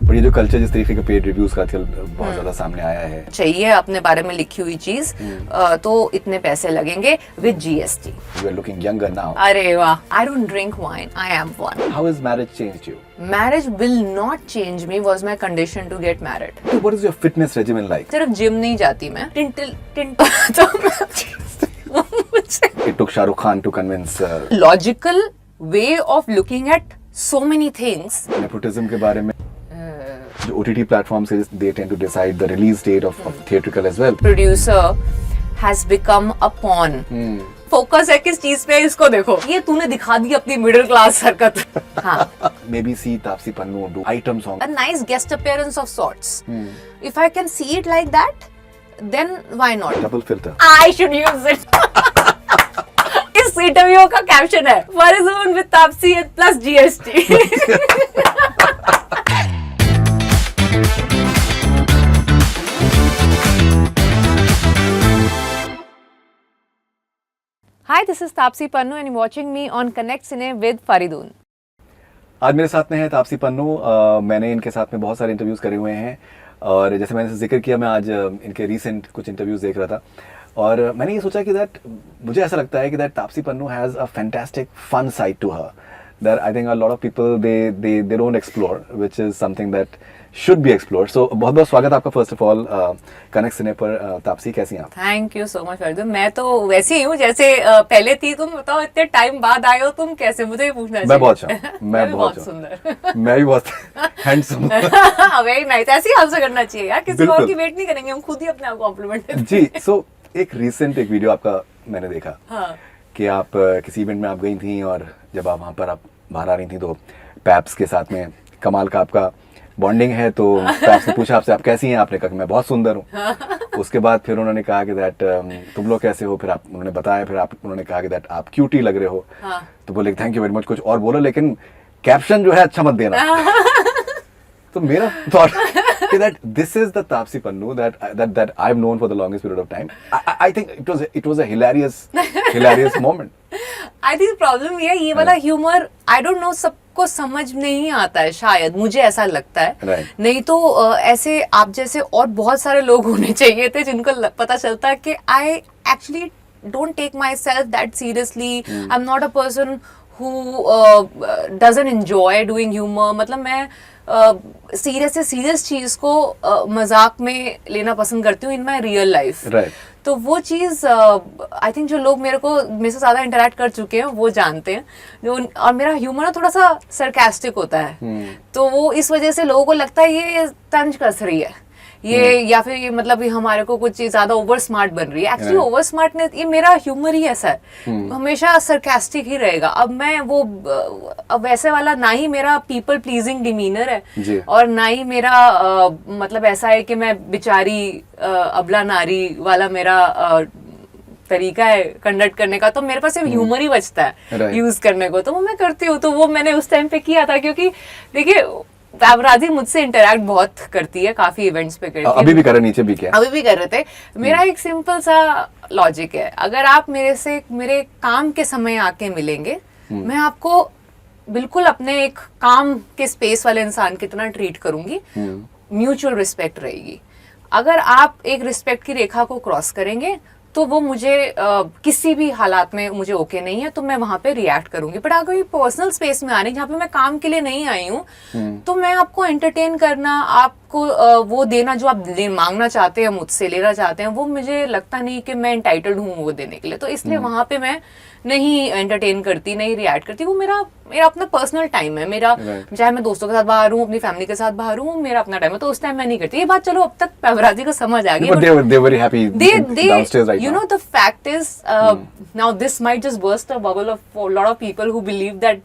पर ये जो कल्चर जिस तरीके के पेड रिव्यूज का आजकल बहुत ज्यादा सामने आया है, चाहिए अपने बारे में लिखी हुई चीज तो इतने पैसे लगेंगे with GST. You are looking younger now. अरे वाह, I don't drink wine, I am one. How has marriage changed you? Marriage will not change me was my condition to get married. What is your fitness regimen like? सिर्फ gym नहीं जाती मैं, टिंटल It took Shah Rukh Khan to convince logical way of looking at so many things. nepotism के बारे में जो OTT platforms is they tend to decide the release date of theatrical as well. Producer has become a pawn. Focus है किस चीज पे, इसको देखो, ये तूने दिखा दी अपनी मिडिल क्लास हरकत। हाँ। Maybe see Taapsee Pannu do item song. A nice guest appearance of sorts. If I can see it like that, then why not? Double filter. I should use it. इस interview का caption है Faridun with Taapsee plus GST. Hi, this is Taapsee Pannu and you're watching me on Connect Cine with Faridun. आज मेरे साथ में है तापसी पन्नू। मैंने इनके साथ में बहुत सारे इंटरव्यूज़ करे हुए हैं और जैसे मैंने जिक्र किया, मैं आज इनके रीसेंट कुछ इंटरव्यूज़ देख रहा था और मैंने ये सोचा कि मुझे ऐसा लगता है कि Taapsee Pannu has a fantastic fun side to her that I think a lot of people they don't explore, which is something that should be explored. So बहुत बहुत स्वागत आपका first of all connect cine पर। तापसी कैसी हैं आप? Thank you so much Faridoon. मैं तो वैसे ही हूँ जैसे पहले थी। तुम बताओ, इतने टाइम बाद आए हो तुम, कैसे? मुझे ही पूछना चाहिए। मैं बहुत अच्छा हूँ। मैं बहुत सुंदर। मैं भी बहुत हैंडसम। Very nice. ऐसे ही आंसर करना चाहिए यार, किसी और की वेट नहीं करेंगे, हम खुद ही अपने आप कॉम्प्लीमेंट जी। सो एक रीसेंट एक वीडियो आपका मैंने देखा कि आप किसी इवेंट में आप गई थी और जब आप वहाँ पर आप बाहर आ रही थी तो पैप्स के साथ में कमाल का आपका बॉन्डिंग है। तो पैप्स ने पूछा आपसे आप कैसी हैं, आपने कहा कि मैं बहुत सुंदर हूँ। उसके बाद फिर उन्होंने कहा कि तुम लोग कैसे हो, फिर उन्होंने बताया, फिर उन्होंने कहा कि आप क्यूटी लग रहे हो। तो बोले थैंक यू वेरी मच, कुछ और बोलो लेकिन कैप्शन जो है अच्छा मत देना। तो मेरा थॉट कि this is the Taapsee Pannu that I've known for the longest period of time. I think it was a hilarious moment. I think problem ये वाला ह्यूमर आई डोंट नो, सबको समझ नहीं आता है शायद, मुझे ऐसा लगता है। नहीं तो ऐसे आप जैसे और बहुत सारे लोग होने चाहिए थे जिनको पता चलता है कि I actually don't take my self that seriously. I am not a person who doesn't enjoy doing humour. मतलब मैं सीरियस से सीरियस चीज को मजाक में लेना पसंद करती हूँ इन माई रियल लाइफ। तो वो चीज आई थिंक जो लोग मेरे से ज्यादा इंटरेक्ट कर चुके हैं वो जानते हैं। और मेरा ह्यूमर ना थोड़ा सा सरकास्टिक होता है, तो वो इस वजह से लोगों को लगता है ये तंज कस रही है ये, या फिर ये मतलब ये हमारे को कुछ ज्यादा ओवर स्मार्ट बन रही है। एक्चुअली ओवर स्मार्टनेस, ये मेरा ह्यूमर ही ऐसा है, हमेशा सरकास्टिक ही रहेगा। अब मैं वो अब वैसे वाला ना ही मेरा पीपल प्लीजिंग डिमीनर है और ना ही मेरा मतलब ऐसा है कि मैं बेचारी अबला नारी वाला मेरा तरीका है कंडक्ट करने का। तो मेरे पास सिर्फ ह्यूमर ही बचता है यूज करने को, तो वो मैं करती हूँ। तो वो मैंने उस टाइम पे किया था क्योंकि देखिए पैपराजी मुझसे इंटरैक्ट बहुत करती है, काफी इवेंट्स पे करती है। अभी भी कर रहे, नीचे भी क्या? अभी भी कर रहे थे। मेरा एक सिंपल सा लॉजिक है, अगर आप मेरे से मेरे काम के समय आके मिलेंगे, मैं आपको बिल्कुल अपने एक काम के स्पेस वाले इंसान की तरह ट्रीट करूंगी। म्यूचुअल रिस्पेक्ट रहेगी। अगर आप एक रिस्पेक्ट की रेखा को क्रॉस करेंगे तो वो मुझे किसी भी हालात में मुझे ओके नहीं है, तो मैं वहां पे रिएक्ट करूंगी। बट अगर ये पर्सनल स्पेस में आ रही, जहाँ पे मैं काम के लिए नहीं आई हूँ, तो मैं आपको एंटरटेन करना, आपको वो देना जो आप मांगना चाहते हैं, मुझसे लेना चाहते हैं, वो मुझे लगता नहीं कि मैं एंटाइटल्ड हूँ वो देने के लिए। तो इसलिए वहां पे मैं नहीं एंटरटेन करती, नहीं रिएक्ट करती। वो मेरा अपना पर्सनल टाइम है मेरा। चाहे मैं दोस्तों के साथ बाहर हूँ, अपनी फैमिली के साथ बाहर हूँ, मेरा अपना टाइम है, तो उस टाइम मैं नहीं करती। ये बात चलो अब तक पैपराजी को समझ आ गई। You know, the fact is, now this might just burst a bubble of a lot of people who believe that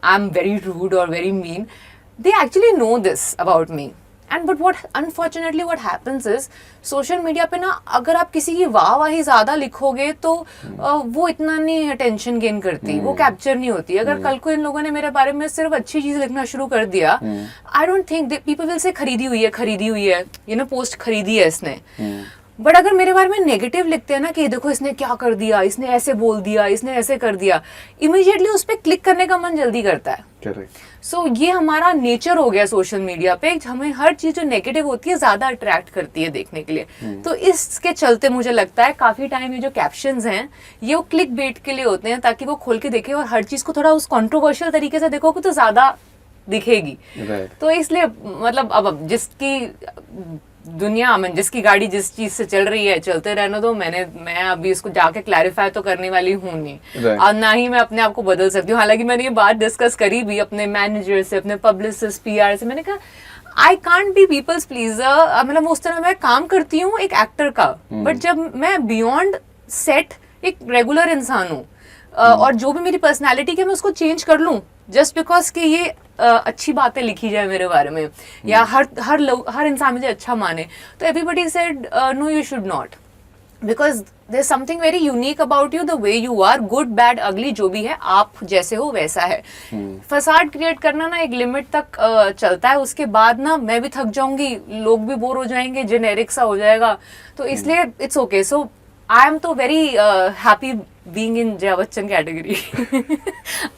I'm very rude or very mean. They actually know this about me. But what unfortunately what happens is, social media पे ना अगर आप किसी की वाही ज्यादा लिखोगे तो वो इतना नहीं अटेंशन गेन करती, वो कैप्चर नहीं होती। अगर कल को इन लोगों ने मेरे बारे में सिर्फ अच्छी चीज लिखना शुरू कर दिया, I don't think people will say खरीदी हुई है, ये ना पोस्ट खरीदी है इसने। बट अगर मेरे बारे में नेगेटिव लिखते हैं ना कि देखो इसने क्या कर दिया, इसने ऐसे बोल दिया, इसने ऐसे कर दिया, इमीडिएटली उस पर क्लिक करने का मन जल्दी करता है। सो ये हमारा नेचर हो गया सोशल मीडिया पे, हमें हर चीज जो नेगेटिव होती है ज्यादा अट्रैक्ट करती है देखने के लिए। तो इसके चलते मुझे लगता है काफी टाइम ये जो कैप्शंस हैं ये वो क्लिक बेट के लिए होते हैं, ताकि वो खोल के देखे और हर चीज को थोड़ा उस कंट्रोवर्शियल तरीके से देखोगे तो ज्यादा दिखेगी। तो इसलिए मतलब अब जिसकी दुनिया में जिसकी गाड़ी जिस चीज से चल रही है चलते रहने दो। मैं अभी इसको जाके क्लैरिफाई तो करने वाली हूँ नहीं, और ना ही मैं अपने आप को बदल सकती हूँ। हालांकि मैंने ये बात डिस्कस करी भी अपने मैनेजर से, अपने पब्लिसिस्ट, PR से। मैंने कहा I can't be people's pleaser, मतलब उस तरह मैं काम करती हूँ एक एक्टर का, बट जब मैं बियॉन्ड सेट एक रेगुलर इंसान हूँ, और जो भी मेरी पर्सनैलिटी है मैं उसको चेंज कर लूँ जस्ट बिकॉज कि ये अच्छी बातें लिखी जाए मेरे बारे में, या हर इंसान मुझे अच्छा माने, तो everybody said no you should not, because there is something very unique about you, the way you are, good bad ugly जो भी है आप जैसे हो वैसा है। फसाड क्रिएट करना ना एक लिमिट तक चलता है, उसके बाद ना मैं भी थक जाऊंगी, लोग भी बोर हो जाएंगे, जेनेरिक सा हो जाएगा, तो इसलिए it's okay. So I am तो very happy being in Jaya Bachchan category.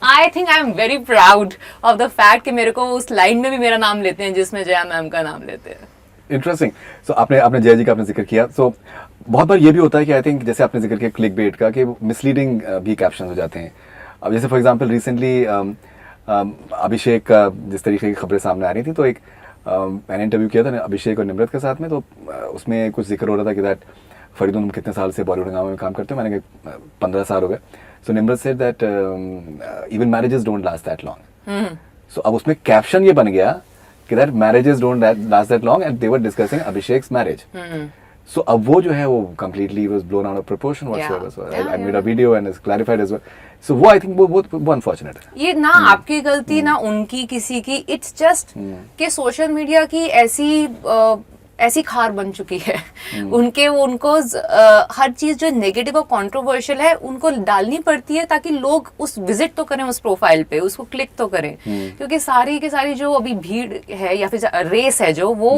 I think I am very proud of the fact कि मेरे को उस लाइन में भी मेरा नाम लेते हैं जिसमें जया मैम का नाम लेते हैं। इंटरेस्टिंग। सो आपने जया जी का आपने जिक्र किया, सो बहुत बार ये भी होता है कि आई थिंक जैसे आपने जिक्र किया क्लिक बेट का, कि मिसलीडिंग भी कैप्शन हो जाते हैं। अब जैसे फॉर एग्जांपल रिसेंटली अभिषेक का जिस तरीके की खबरें सामने आ रही थी, तो एक मैंने इंटरव्यू किया था अभिषेक और निम्रत के साथ में, तो उसमें कुछ जिक्र हो रहा था कि दैट फरीदुन तुम कितने साल से बॉलीवुड हंगामा में काम करते हो? मैंने कहा 15 साल हो गए। So Nimrat said that even marriages don't last that long. So अब उसमें कैप्शन ये बन गया कि that marriages don't last that long and they were discussing Abhishek's marriage. So अब वो जो है वो completely was blown out of proportion whatsoever. So I made a video and it's clarified as well. So वो I think वो unfortunate है। ये ना आपकी गलती ना उनकी किसी की, इट्स जस्ट कि सोशल मीडिया की ऐसी खार बन चुकी है उनको हर चीज जो नेगेटिव और कंट्रोवर्शियल है उनको डालनी पड़ती है, ताकि लोग उस विजिट तो करें उस प्रोफाइल पे, उसको क्लिक तो करें, क्योंकि सारी की सारी जो अभी भीड़ है या फिर रेस है जो वो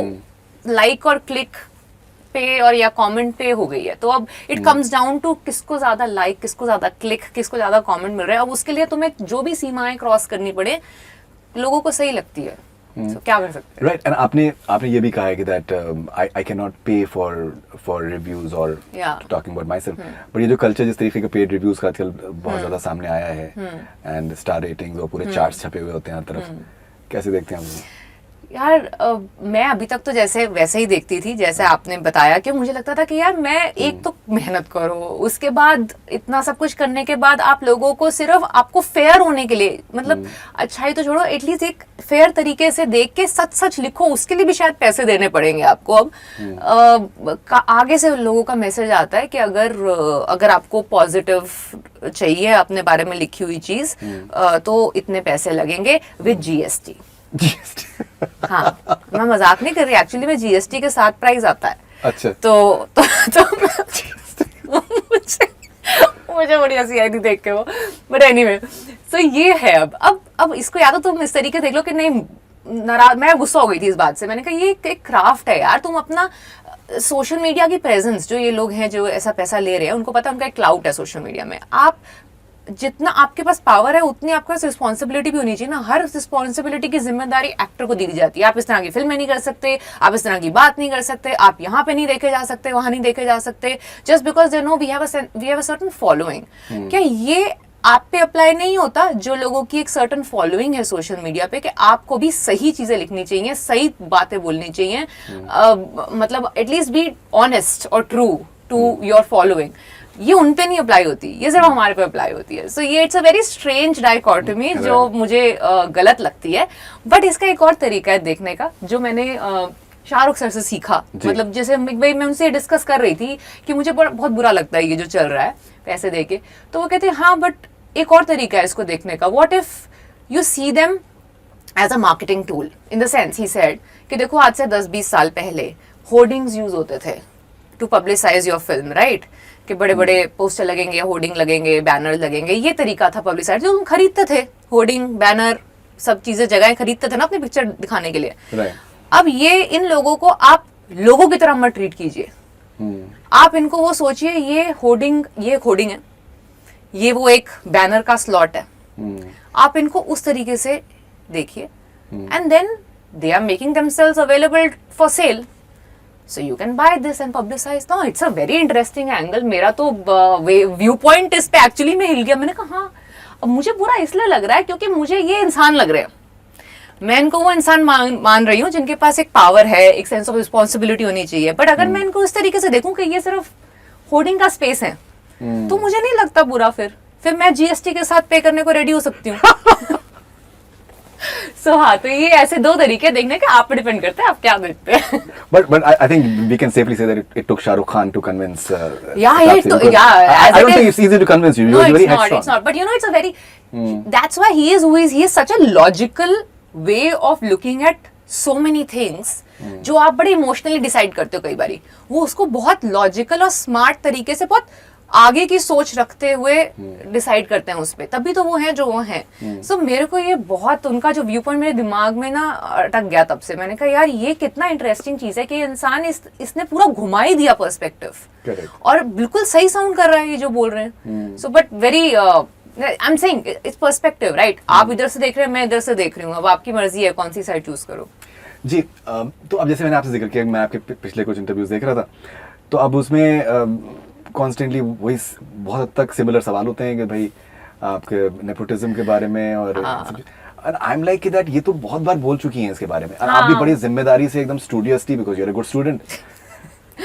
लाइक और क्लिक पे और या कमेंट पे हो गई है। तो अब इट कम्स डाउन टू किसको ज्यादा लाइक, किसको ज्यादा क्लिक, किसको ज्यादा कमेंट मिल रहा है। अब उसके लिए तुम्हें जो भी सीमाएं क्रॉस करनी पड़े लोगों को सही लगती है। So, क्या कर सकते हैं? राइट। एंड आपने ये भी कहा है कि दैट आई कैन नॉट पे फॉर रिव्यूज और talking about my self, but ये जो कल्चर जिस तरीके का पेड रिव्यूज का आजकल बहुत ज्यादा सामने आया है, एंड स्टार रेटिंग्स और पूरे चार्ट्स छपे हुए होते हैं हर तरफ, कैसे देखते हैं आप? यार मैं अभी तक तो वैसे ही देखती थी जैसे आपने बताया, कि मुझे लगता था कि यार मैं एक तो मेहनत करो, उसके बाद इतना सब कुछ करने के बाद आप लोगों को सिर्फ आपको फेयर होने के लिए, मतलब अच्छाई तो छोड़ो, एटलीस्ट एक फेयर तरीके से देख के सच लिखो, उसके लिए भी शायद पैसे देने पड़ेंगे आपको। अब आगे से लोगों का मैसेज आता है कि अगर आपको पॉजिटिव चाहिए अपने बारे में लिखी हुई चीज तो इतने पैसे लगेंगे विद GST। हाँ, मैं मजाक नहीं कर रही, एक्चुअली में GST के साथ प्राइस आता है। अच्छा। तो मुझे बड़ी हंसी आई थी देख के वो, बट एनीवे, सो ये है। अब इसको या तो तुम इस तरीके देख लो कि नहीं, नाराज, मैं गुस्सा हो गई थी इस बात से। मैंने कहा ये एक क्राफ्ट है यार, तुम अपना सोशल मीडिया की प्रेजेंस, जो ये लोग हैं जो ऐसा पैसा ले रहे हैं, उनको पता है उनका एक क्लाउड है सोशल मीडिया में। आप जितना आपके पास पावर है उतनी आपके पास रिस्पॉन्सिबिलिटी भी होनी चाहिए ना। हर रिस्पॉन्सिबिलिटी की जिम्मेदारी एक्टर को दी जाती है। आप इस तरह की फिल्में नहीं कर सकते, आप इस तरह की बात नहीं कर सकते, आप यहाँ पे नहीं देखे जा सकते, वहां नहीं देखे जा सकते, just because they know we have a certain following. क्या ये आप पे अप्लाई नहीं होता? जो लोगों की एक सर्टेन फॉलोइंग है सोशल मीडिया पे, कि आपको भी सही चीजें लिखनी चाहिए, सही बातें बोलनी चाहिए, मतलब एटलीस्ट बी ऑनेस्ट और ट्रू टू योर फॉलोइंग, ये उन पे नहीं अप्लाई होती, ये सिर्फ हमारे पे अप्लाई होती है। सो ये it's a very strange dichotomy जो मुझे गलत लगती है। बट इसका एक और तरीका है देखने का, जो मैंने शाहरुख सर से सीखा। मतलब जैसे भाई मैं उनसे डिस्कस कर रही थी कि मुझे बहुत बुरा लगता है ये जो चल रहा है पैसे देके, तो वो कहते हैं हाँ बट एक और तरीका है इसको देखने का। What if you see them as a marketing tool, in the sense he said कि देखो आज से 10-20 साल पहले होर्डिंग्स यूज होते थे to publicise your film, right? कि बड़े बड़े पोस्टर लगेंगे, होर्डिंग लगेंगे, बैनर लगेंगे, ये तरीका था पब्लिसाइज। जो हम खरीदते थे, होर्डिंग, बैनर, सब चीजें, जगह खरीदते थे ना अपनी पिक्चर दिखाने के लिए। अब ये इन लोगों को आप लोगों की तरह मत ट्रीट कीजिए, आप इनको वो सोचिए, ये होर्डिंग है, ये वो एक बैनर का स्लॉट है, आप इनको उस तरीके से देखिए, and then they are making themselves available for sale, so you can buy this and publicize. No, it's a very interesting angle. मेरा तो व्यू पॉइंट इस पे एक्चुअली में हिल गया. मैंने कहा हाँ, अब मुझे बुरा इसलिए लग रहा है क्योंकि मुझे ये इंसान लग रहे हैं, मैं इनको वो इंसान मान रही हूँ जिनके पास एक पावर है, एक सेंस ऑफ रिस्पॉन्सिबिलिटी होनी चाहिए. बट अगर मैं इनको इस तरीके से देखूं कि ये सिर्फ होर्डिंग का स्पेस है, तो मुझे नहीं लगता बुरा. फिर मैं जीएसटी के साथ पे करने को रेडी हो सकती हूँ. So, हाँ, तो ये ऐसे दो तरीके देखने के, आप पे डिपेंड करते हैं आप क्या देखते हैं. But I think we can safely say that it took Shah Rukh Khan to convince. Yeah, I don't think it's easy to convince you. No, You're very it's not. headstrong. It's not. But you know, it's a very. That's why he is who he is. He is such a logical way of looking at so many things. जो आप बड़े emotionally decide करते हो कई बारी, वो उसको बहुत लॉजिकल और स्मार्ट तरीके से बहुत आगे की सोच रखते हुए डिसाइड करते हैं उस पे, तभी तो वो हैं जो वो हैं. सो मेरे को ये बहुत, उनका जो व्यू पॉइंट मेरे दिमाग में ना अटक गया. तब से मैंने कहा यार ये कितना इंटरेस्टिंग चीज है कि इंसान इसने पूरा घुमा ही दिया पर्सपेक्टिव, और बिल्कुल सही साउंड कर रहा है ये जो बोल रहे हैं. So but very I am saying it's perspective, right. आप इधर से देख रहे हैं, मैं इधर से देख रही हूँ, अब आपकी मर्जी है कौन सी साइड चूज करो. जी, तो अब जैसे मैंने आपसे जिक्र किया, मैं आपके पिछले कुछ इंटरव्यूज देख रहा था, तो अब उसमें कॉन्स्टेंटली वही बहुत हद तक सिमिलर सवाल होते हैं कि भाई आपके नेपोटिज्म के बारे में, और आई एम लाइक दैट ये तो बहुत बार बोल चुकी हैं इसके बारे में, और आप भी बड़ी जिम्मेदारी से एकदम studiously, because you are a good student,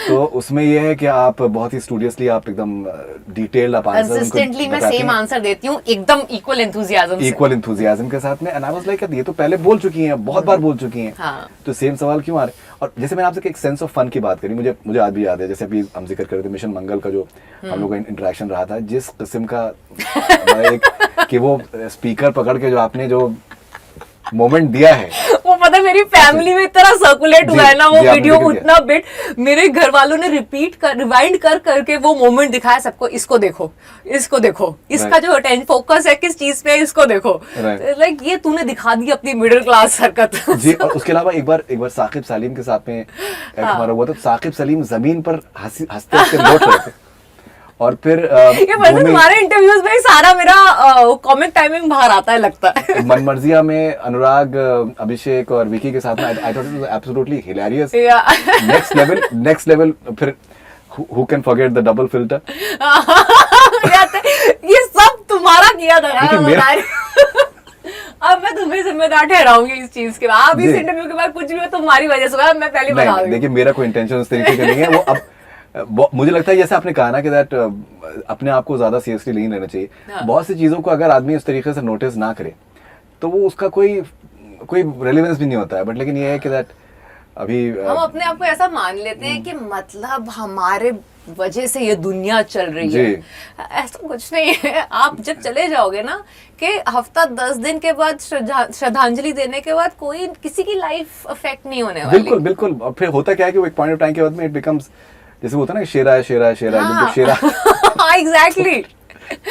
तो उसमें ये है कि आप बहुत ही स्टूडियसली, आप एकदम डिटेल्ड आप आंसर कंसिस्टेंटली मैं सेम आंसर देती हूँ, एकदम इक्वल एंथुसियाज्म के साथ में. एंड आई वाज लाइक ये तो पहले बोल चुकी हैं, बहुत बार बोल चुकी हैं, तो सेम सवाल क्यों आ रहे. और जैसे मैंने आपसे एक सेंस ऑफ फन की बात करी, मुझे आज भी याद है, जैसे अभी हम जिक्र कर रहे थे मिशन मंगल का जो हम लोग का इंटरेक्शन रहा था, जिस किस्म का एक कि वो स्पीकर पकड़ के जो आपने जो मोमेंट दिया है, वो पता है मेरी फैमिली में इतना सर्कुलेट हुआ है ना वो वीडियो, उतना बिट मेरे घर वालों ने रिवाइंड कर करके वो मोमेंट दिखाया सबको. इसको देखो, इसका जो अटेंशन फोकस है किस चीज पे, इसको देखो. लाइक ये तूने दिखा दी अपनी मिडिल क्लास हरकत. जी, और उसके अलावा एक बार साकिब सलीम के साथ में हमारा हुआ था. साकिब सलीम जमीन पर हंसते हंसते लौट रहे थे, और फिर ये वैसे तुम्हारे इंटरव्यूज में सारा मेरा कॉमिक टाइमिंग बाहर आता है लगता है. मनमर्जिया में अनुराग, अभिषेक और विकी के साथ में I thought it was absolutely hilarious. Next level. फिर who can forget the double filter. ये सब तुम्हारा किया था ना. अब मैं तुम्हें जिम्मेदार ठहराऊंगी इस चीज के बाद. आप इस इंटरव्यू के बाद कुछ भी हो तुम्हारी वजह से, मैं पहले बता दूंगी. देखिए मेरा कोई इंटेंशन उस तरीके का नहीं है. वो अब मुझे लगता है जैसे आपने कहा ना कि दैट अपने आप को ज्यादा सीरियसली नहीं लेना चाहिए. बहुत सी चीजों को अगर आदमी उस तरीके से नोटिस ना करे तो वो उसका कोई रेलेवेंस भी नहीं होता है. बट लेकिन ये है कि दैट अभी हम अपने आप को ऐसा मान लेते हैं कि मतलब हमारे वजह से ये दुनिया चल रही है. ऐसा कुछ नहीं है. आप जब चले जाओगे ना कि हफ्ता 10 दिन के बाद श्रद्धांजलि देने के बाद कोई किसी की लाइफ अफेक्ट नहीं होने वाली. बिल्कुल. और फिर होता क्या है कि वो एक पॉइंट ऑफ टाइम के बाद में इट बिकम्स, जैसे होता है ना शेरा है एग्जैक्टली.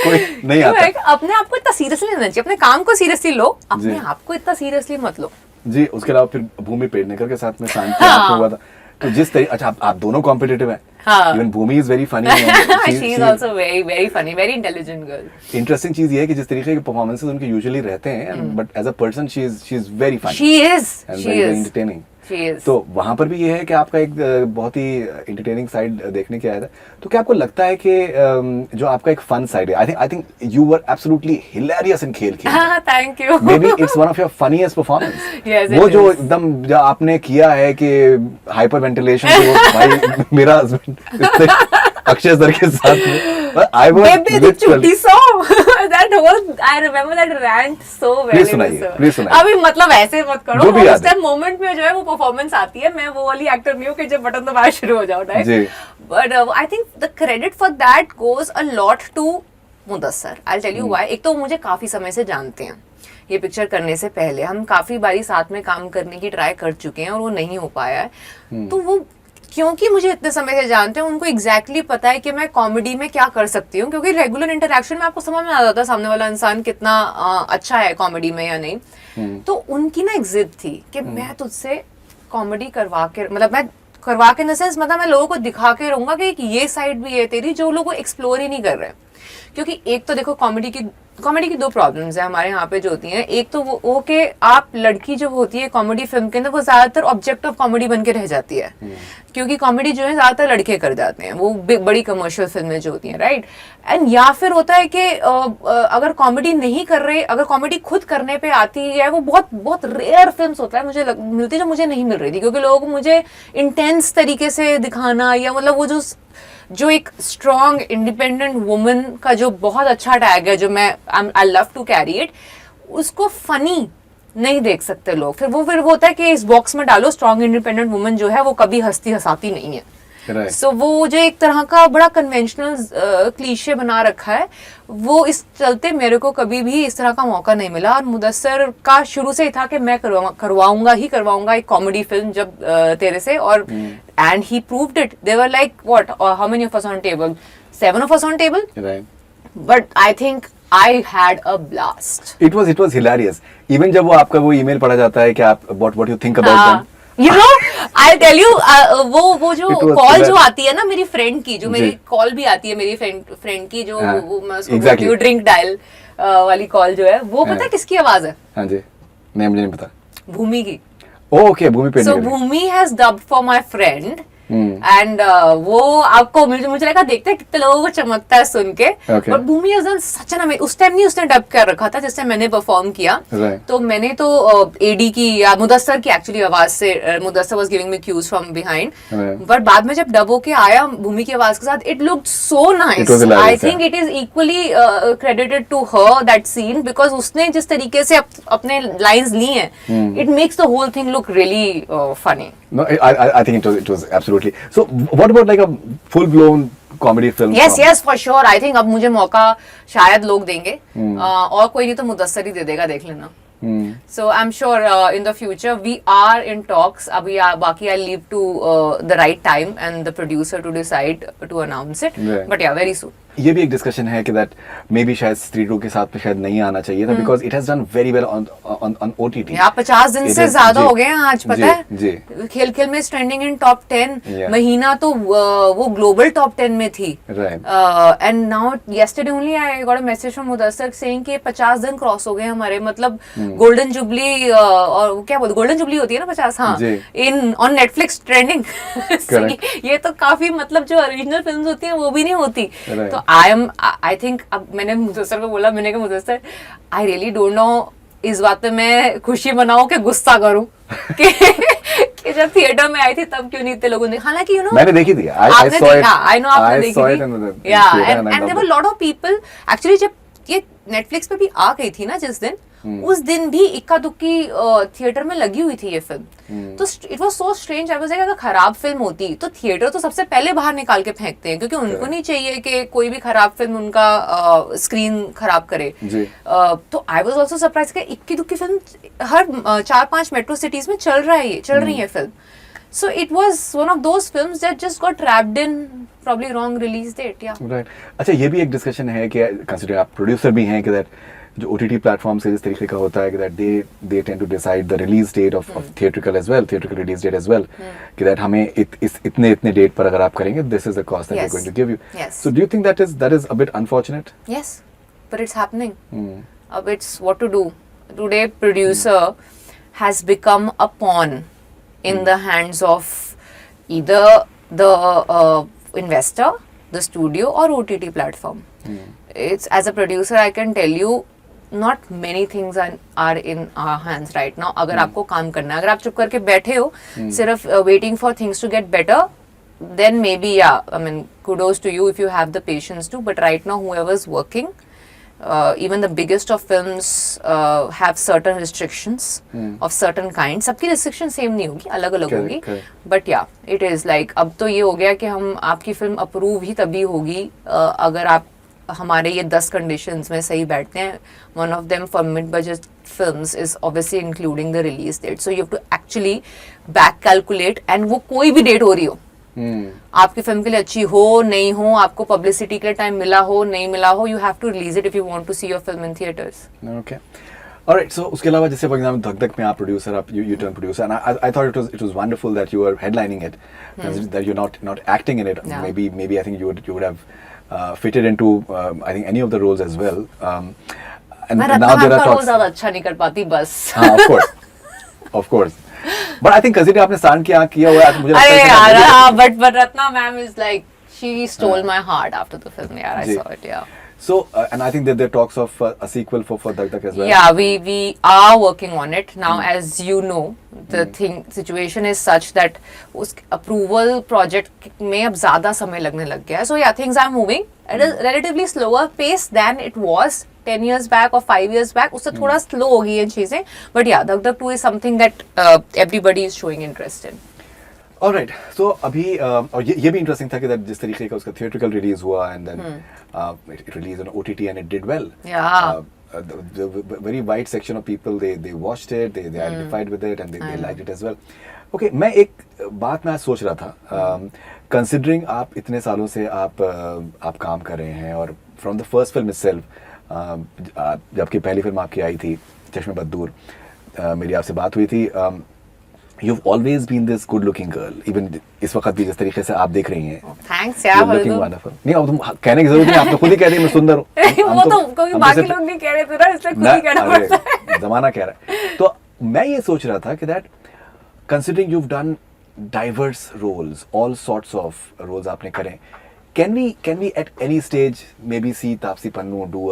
कोई नहीं आता. अपने आप को इतना सीरियसली लेना चाहिए, अपने काम को सीरियसली लो, अपने आप को इतना सीरियसली मत लो. जी, उसके अलावा फिर भूमि पेडनेकर के साथ में शांति आपको हुआ था, तो जिस तरीके, अच्छा आप दोनों कॉम्पिटिटिव हैं. Even Bhumi is very funny. She is also very funny, very intelligent girl. Interesting चीज ये है कि जिस तरीके के परफॉर्मेंसेस उनके यूजुअली रहते हैं, but as a person she is very funny. She is entertaining. तो वहां पर भी ये है कि आपका एक बहुत ही इंटरटेनिंग साइड देखने के आया था. तो क्या आपको लगता है कि जो आपका एक फन साइड है, I think you were absolutely hilarious in Khel. Thank you. Maybe it's one of your funniest performance. वो जो एकदम जो आपने किया है कि हाइपर वेंटिलेशन, भाई मेरा हस्बैंड अक्षय सर के साथ में, I was literally song. That whole, I remember that rant so well. Please सुनाइए. अभी मतलब ऐसे मत करो. उस टाइम मोमेंट में जो है वो परफॉर्मेंस आती है. मैं वो वाली एक्टर नहीं हूँ कि जब बटन दबाया शुरू हो जाओ. But I think the credit for that goes a lot to Mudassar. I tell you why. एक तो मुझे काफी समय से जानते हैं, ये पिक्चर करने से पहले हम काफी बारी साथ में काम करने की ट्राई कर चुके हैं और वो नहीं हो पाया है. तो वो क्योंकि मुझे इतने समय से जानते हैं, उनको एग्जैक्टली पता है कि मैं कॉमेडी में क्या कर सकती हूँ, क्योंकि रेगुलर इंटरेक्शन में आपको समझ में आ जाता है सामने वाला इंसान कितना अच्छा है कॉमेडी में या नहीं. तो उनकी ना एक जिद थी कि मैं तुझसे कॉमेडी करवा के, मतलब मैं करवा के इन द सेंस, मतलब मैं लोगों को दिखा के रहूंगा कि एक ये साइड भी है तेरी जो लोग एक्सप्लोर ही नहीं कर रहे हैं। क्योंकि एक तो देखो कॉमेडी की दो प्रॉब्लम्स है हमारे यहाँ पे जो होती हैं। एक तो वो कि आप लड़की जो होती है कॉमेडी फिल्म के अंदर वो ज्यादातर ऑब्जेक्ट ऑफ कॉमेडी बन के रह जाती है, क्योंकि कॉमेडी जो है ज्यादातर लड़के कर जाते हैं वो बड़ी कमर्शियल फिल्में जो होती हैं, राइट। एंड या फिर होता है कि अगर कॉमेडी नहीं कर रहे, अगर कॉमेडी खुद करने पे आती है, वो बहुत बहुत रेयर फिल्म्स होता है मुझे मिलती, जो मुझे नहीं मिल रही थी, क्योंकि लोगों को मुझे इंटेंस तरीके से दिखाना, या मतलब वो जो एक स्ट्रॉन्ग इंडिपेंडेंट वुमन का जो बहुत अच्छा टैग है, जो मैं I love to carry it, उसको फनी नहीं देख सकते लोग। फिर वो होता है कि इस बॉक्स में डालो स्ट्रॉन्ग इंडिपेंडेंट वुमन जो है वो कभी हंसती हंसाती नहीं है। सो वो जो एक तरह का बड़ा कन्वेंशनल क्लीशे बना रखा है, वो इस चलते मेरे को कभी भी इस तरह का मौका नहीं मिला। और मुदस्सर का शुरू से ही था कि मैं करवाऊंगा एक कॉमेडी फिल्म जब तेरे से, और and he proved it. They were like what, how many of us on table, 7 of us on table, but I think I had a blast. It was hilarious. Even जब वो आपका वो email पढ़ा जाता है कि आप what you think about them. You know, I'll tell you, वो जो कॉल जो आती है ना मेरी फ्रेंड की, जो मेरी कॉल भी आती है मेरी फ्रेंड की, जो मैं उसको बोलती हूँ ड्रिंक डायल वाली कॉल जो है, वो पता है किसकी आवाज है? हाँ जी, नहीं मुझे नहीं पता। भूमि की। ओके, भूमि पे। So Bhumi has dubbed for my friend. And वो आपको मुझे लगा देखते हैं कितने लोगों को चमकता है सुन के। और भूमि सच ना, उस टाइम नहीं उसने डब कर रखा था जिस टाइम मैंने परफॉर्म किया, तो मैंने तो एडी की या मुदस्सर की एक्चुअली आवाज से, Mudassar was giving me cues from behind, but बाद में जब डब होके आया भूमि की आवाज के साथ, it looked so nice. I think it is equally credited to her that scene, because उसने जिस तरीके से अपने लाइंस ली हैं, it makes the whole thing look really funny. No, I think it was absolutely. So, what about like a full-blown comedy film? Yes, for sure. I think अब मुझे मौका शायद लोग देंगे, और कोई नहीं तो मुदस्सर ही दे देगा, देख लेना। So I'm sure in the future we are in talks. अभी बाकी I leave to the right time and the producer to decide to announce it. But yeah, very soon. ये भी एक डिस्कशन है कि दैट मे बी शायद स्त्री 2 के साथ में शायद नहीं आना चाहिए था, because it has done very well on OTT. आप 50 दिन से ज्यादा हो गए हैं आज, पता है खेल में ट्रेंडिंग इन टॉप 10 महीना, तो वो ग्लोबल टॉप 10 में थी। And now yesterday only I got a message from Mudassar saying कि 50 दिन क्रॉस हो गए हमारे, मतलब गोल्डन जुबली, और क्या बोलते गोल्डन जुबली होती है ना 50, हाँ, इन ऑन नेटफ्लिक्स ट्रेंडिंग। ये तो काफी, मतलब जो ओरिजिनल फिल्म्स होती हैं वो भी नहीं होती। तो I think, अब मैंने मुदस्सर को बोला, मैंने कहा Mudassar I really don't know इस बात पे मैं खुशी मनाऊं कि गुस्सा करूं कि जब थिएटर में आई थी तब क्यों नहीं इतने लोगों ने, हालांकि यू नो मैंने देखी थी, I know आपने देखी थी, and there were a lot of people actually, जब ये नेटफ्लिक्स पे भी आ गई थी ना जिस दिन, उस दिन भी इक्का दुक्की थिएटर में लगी हुई थी ये फिल्म। तो it was so strange. I was like, अगर खराब फिल्म होती तो थिएटर तो सबसे पहले बाहर निकाल के फेंकते हैं, क्योंकि उनको नहीं चाहिए कि कोई भी खराब फिल्म उनका स्क्रीन खराब करे। तो आई वाज आल्सो सरप्राइज कि इक्की दुक्की फिल्म हर 4-5 मेट्रो सिटीज में चल रही है film. So it was one of those films that just got trapped in probably wrong release date, yeah. Right. अच्छा, ये भी एक डिस्कशन है कि कंसीडर आप प्रोड्यूसर भी हैं कि दैट जो OTT प्लेटफॉर्म से जिस तरीके का होता है कि that they tend to decide the release date of theatrical as well, theatrical release date as well, कि दैट हमें इतने डेट पर अगर आप करेंगे, this is the cost that we're going to give you. Yes. So do you think that is a bit unfortunate? Yes, but it's happening. It's what to do. Today producer has become a pawn in the hands of either the investor, the studio, or OTT platform. It's, as a producer, I can tell you, not many things are in our hands right now. अगर आपको काम करना है, अगर आप चुप करके बैठे हो सिर्फ waiting for things to get better, then maybe yeah, I mean kudos to you if you have the patience to. But right now, whoever's working, even the biggest of films have certain restrictions of certain kinds. सबकी restriction same नहीं होगी, अलग अलग होगी, but yeah, it is like अब तो ये हो गया कि हम आपकी फिल्म अप्रूव ही तभी होगी अगर आप हमारे ये 10 कंडीशंस में सही बैठते हैं. One of them for mid-budget films is obviously including the release date. So you have to actually back calculate, and वो कोई भी डेट हो रही हो, आपकी फिल्म के लिए अच्छी हो नहीं हो, आपको पब्लिसिटी के लिए टाइम मिला हो नहीं मिला हो, you have to release it if you want to see your film in theaters. Okay. Alright, so उसके अलावा जैसे for example धक धक में आप producer, आप you turn producer, and I thought it was wonderful that you were headlining it, that you're not acting in it. Yeah. Maybe I think you would have fitted into I think any of the roles as well. And मैं now there are Ratna का role talks. ज्यादा अच्छा नहीं कर पाती बस. हाँ, of course. But I think considering आपने सान किया हुआ है, तो मुझे लगता अरे है कि यार, मुझे- but Ratna ma'am is like, she stole my heart after the film. Yeah, I ji. saw it. Yeah. So and I think that there are talks of a sequel for Dhak Dhak as well. Yeah, we are working on it now. As you know, the situation is such that उस approval project में अब ज़्यादा समय लगने लग गया है. So yeah, things are moving at a relatively slower pace than it was 10 years back or 5 years back. उससे थोड़ा slow हो गई हैं चीज़ें. But yeah, Dhak Dhak 2 is something that everybody is showing interest in. Alright, so अभी और ये भी इंटरेस्टिंग था कि that जिस तरीके का उसका थिएट्रिकल रिलीज हुआ and then it released on OTT and it did well. Yeah. The very wide section of people they watched it, they identified with it and they liked it as well. Okay, मैं एक बात मैं आज सोच रहा था, considering आप इतने सालों से आप काम कर रहे हैं और from the first film itself, जबकि पहली फिल्म आपकी आई थी चश्मे बद्दूर, मेरी आपसे बात हुई थी. You've always been this good-looking girl. Even इस वक्त भी जिस तरीके से आप दिख रही हैं. Thanks यार. You're looking wonderful. नहीं, अब तुम कहने की जरूरत नहीं, आप तो खुद ही कह रही हैं मैं सुंदर हूँ. वो तो क्योंकि बाकी लोग नहीं कह रहे थे ना, इसलिए खुद ही कहना पड़ता है. जमाना कह रहा है. तो मैं ये सोच रहा था कि that considering you've done diverse roles, all sorts of roles आपने करे, can we at any stage maybe see Taapsee Pannu do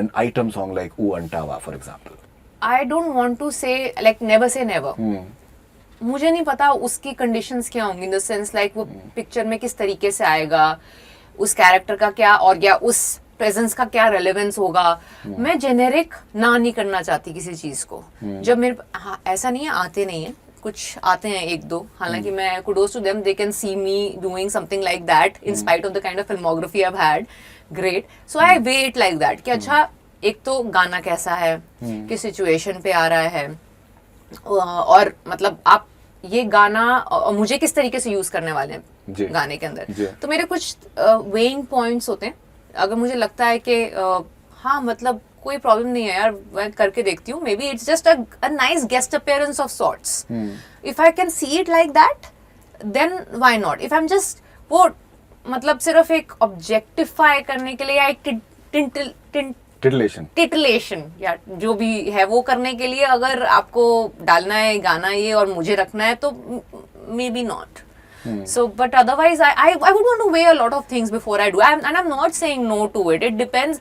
an item song like Ooh Antawa, for example? I don't want to say, like, never say never. मुझे नहीं पता उसकी conditions क्या होंगी, इन the sense like वो picture में किस तरीके से आएगा, उस कैरेक्टर का क्या और या उस प्रेजेंस का क्या रेलेवेंस होगा. मैं जेनेरिक ना नहीं करना चाहती किसी चीज को. जब मेरे ऐसा नहीं है आते नहीं है, कुछ आते हैं एक दो, हालांकि मैं kudos to them, they can see me doing something like that in spite of the kind of filmography I have had. Great. So I wait like that कि अच्छा एक तो गाना कैसा है, किस सिचुएशन पे आ रहा है, और मतलब आप ये गाना मुझे किस तरीके से यूज करने वाले हैं गाने के अंदर. तो मेरे कुछ वेइंग पॉइंट्स होते हैं. अगर मुझे लगता है कि हाँ मतलब कोई प्रॉब्लम नहीं है यार, मैं करके देखती हूँ, maybe it's just a nice guest appearance of sorts, if I can see it like that then why not. If I am just वो मतलब सिर्फ एक ऑब्जेक्टिफाई करने के लिए या एक टिटलेशन या जो भी है वो करने के लिए अगर आपको डालना है गाना ये और मुझे रखना है तो may be not. So but otherwise I would want to weigh a lot of things before I do, and I'm not saying no to it. It depends,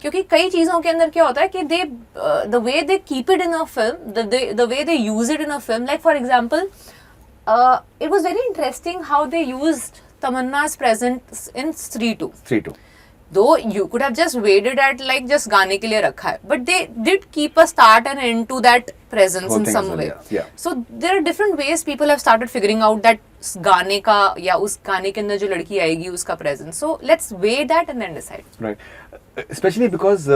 क्योंकि कई चीजों के अंदर क्या होता है कि the way they keep it in a film, the way they use it in a film, like for example it was very interesting how they used Tamanna's presence in Stree 2. Though you could have just waited at like just गाने के लिए रखा है, but they did keep a start and end to that presence in some way. Yeah. So there are different ways people have started figuring out that गाने का या उस गाने के अंदर जो लड़की आएगी उसका presence. So let's weigh that and then decide. Right. Especially because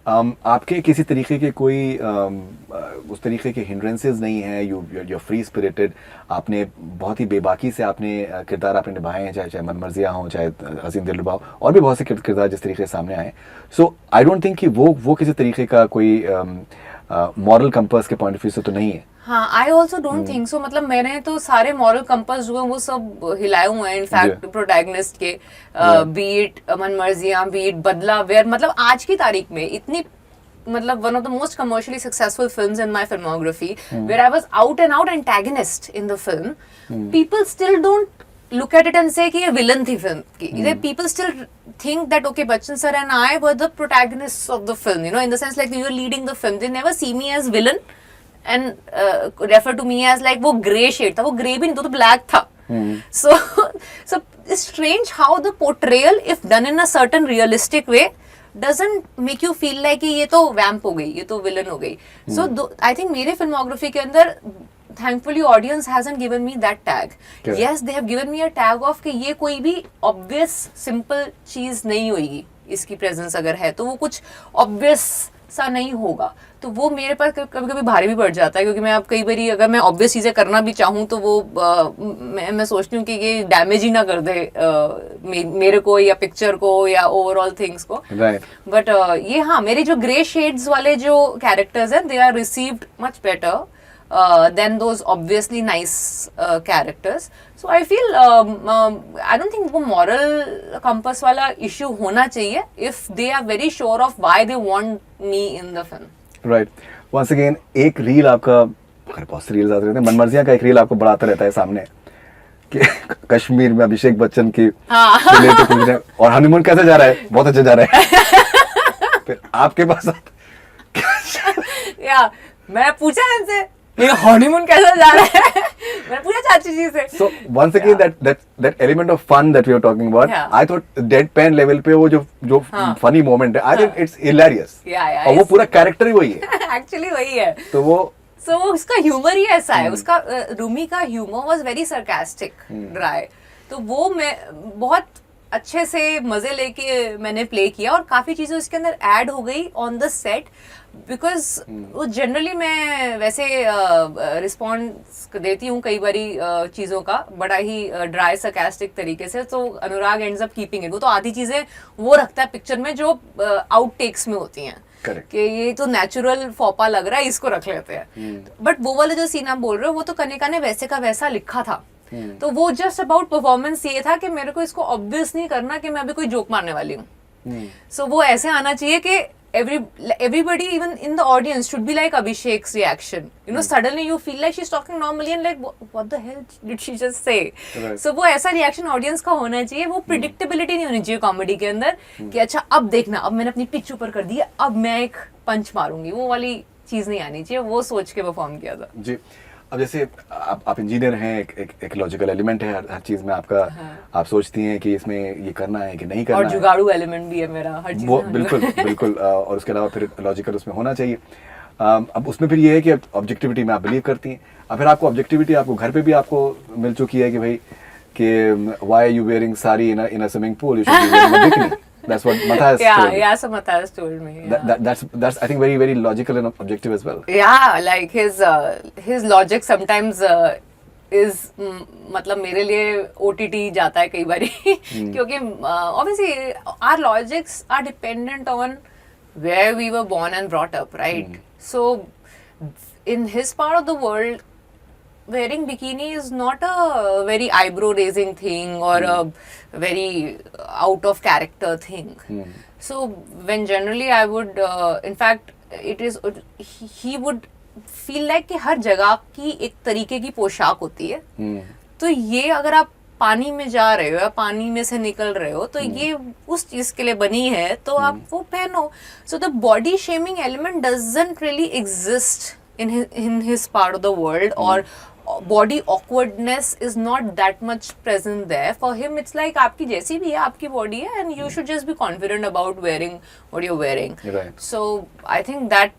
आपके किसी तरीके के कोई उस तरीके के hindrances नहीं है. You're free spirited. आपने बहुत ही बेबाकी से आपने किरदार आपने निभाए हैं, चाहे मनमर्जियाँ हों, चाहे हसीन दिलरुबा, और भी बहुत से किरदार जिस तरीके से सामने आए. So I don't think कि वो किसी तरीके का कोई moral compass के point of view से तो नहीं है. हाँ, I also don't think so. मतलब मैंने तो सारे moral compass जो हैं वो सब हिलाए हुए हैं. इनफैक्ट प्रोटैगनिस्ट के बीट मनमर्जियाँ, बीट बदला, वेयर मतलब आज की तारीख में इतनी मतलब one of the most commercially successful films in my filmography, where I was out and out antagonist in the film, people still don't look at it and say कि ये villain थी film की. People still think that okay, Bachchan sir and I were the protagonists of the film, you know, in the sense like we were leading the film. They never see me as villain and refer to me as like वो grey shade था. वो grey भी नहीं था, तो black था. So it's strange how the portrayal, if done in a certain realistic way, doesn't make you feel like कि ये तो vamp हो गई, ये तो villain हो गई. So I think मेरे filmography के अंदर thankfully audience hasn't given me that tag. Yes, they have given me a tag of कि ये कोई भी obvious simple चीज नहीं होगी, इसकी presence अगर है तो वो कुछ obvious सा नहीं होगा, तो वो मेरे पास कभी कभी भारी भी पड़ जाता है, क्योंकि मैं अब कई बारी अगर मैं ऑब्वियस चीज़ें करना भी चाहूँ तो वो मैं सोचती हूँ कि ये डैमेज ही ना कर दे मेरे को या पिक्चर को या ओवरऑल थिंग्स को। बट ये हाँ, मेरे जो ग्रे शेड्स वाले जो कैरेक्टर्स हैं they are received much better than those obviously nice characters. So I feel I don't think वो moral compass वाला issue होना चाहिए if they are very sure of why they want me in the film. Right. Once again, एक reel आपका, अगर बहुत से reels आते रहते हैं, मनमर्जियां का एक रील आपको बढ़ाता रहता है सामने कि कश्मीर में अभिषेक बच्चन की रिलेटेड पूछ रहे हैं और हनीमून कैसे जा रहा है, बहुत अच्छा जा रहा है। फिर आपके पास या मैं पूछा इनसे ये हनीमून कैसा जा रहा है, मैंने पूछा चाची जी से। So once again that element of fun that we were talking about, I thought deadpan level पे वो जो funny moment है, I think it's hilarious. और वो पूरा character ही वही है। Actually वही है। तो वो उसका ह्यूमर ही ऐसा है, उसका रूमी का humour was very sarcastic, dry, तो वो मैं बहुत अच्छे से मजे लेके मैंने प्ले किया और काफी चीजें उसके अंदर ऐड हो गई ऑन द सेट, बिकॉज वो जनरली मैं वैसे रिस्पॉन्स देती हूँ कई बारी चीज़ों का बड़ा ही ड्राई सरकास्टिक तरीके से, तो अनुराग एंड्स अप कीपिंग इट। वो तो आधी चीज़ें वो रखता है पिक्चर में जो आउटटेक्स में होती हैं कि ये तो नेचुरल फोपा लग रहा है, इसको रख लेते हैं। बट वो वाले जो सीन आप बोल रहे हो वो तो कनिका ने वैसे का वैसा लिखा था, तो वो जस्ट अबाउट परफॉर्मेंस ये था कि मेरे को इसको ऑब्वियस नहीं करना कि मैं अभी कोई जोक मारने वाली हूँ। सो वो ऐसे आना चाहिए कि everybody even in the audience should be like Abhishek's reaction, you know, suddenly you feel like she's talking normally and like what the hell did she just say? So वो ऐसा reaction audience का होना चाहिए, वो predictability नहीं होनी चाहिए comedy के अंदर कि अच्छा अब देखना, अब मैंने अपनी पिच ऊपर कर दी है, अब मैं एक पंच मारूंगी, वो वाली चीज नहीं आनी चाहिए। वो सोच के परफॉर्म किया था जी। अब जैसे आप इंजीनियर हैं, एक लॉजिकल एलिमेंट है हर चीज में आपका। आप सोचती हैं कि इसमें ये करना है कि नहीं करना है, और जुगाड़ू एलिमेंट भी है मेरा हर चीज वो बिल्कुल और उसके अलावा फिर लॉजिकल उसमें होना चाहिए। अब उसमें फिर ये है कि ऑब्जेक्टिविटी में आप बिलीव करती हैं, अब फिर आपको ऑब्जेक्टिविटी आपको घर पे भी आपको मिल चुकी है कि भाई कि why are you wearing sari in a swimming pool, you should be wearing a bikini. That's what Matthias told me. Yeah, so Matthias told me. Yeah. That's I think very logical and objective as well. Yeah, like his logic sometimes is मतलब मेरे लिए OTT जाता है कई बारी क्योंकि obviously our logics are dependent on where we were born and brought up, right? So in his part of the world, wearing bikini is not a very eyebrow raising thing or a very out of character thing. So when generally I would in fact it is he would feel like कि हर जगह की एक तरीके की पोशाक होती है, तो ये अगर आप पानी में जा रहे हो या पानी में से निकल रहे हो तो ये उस चीज के लिए बनी है, तो आप वो पहनो। So the body shaming element doesn't really exist in his part of the world, or body awkwardness is not that much present there. For him it's like आपकी जैसी भी है आपकी body है and you should just be confident about wearing what you're wearing. Right. So I think that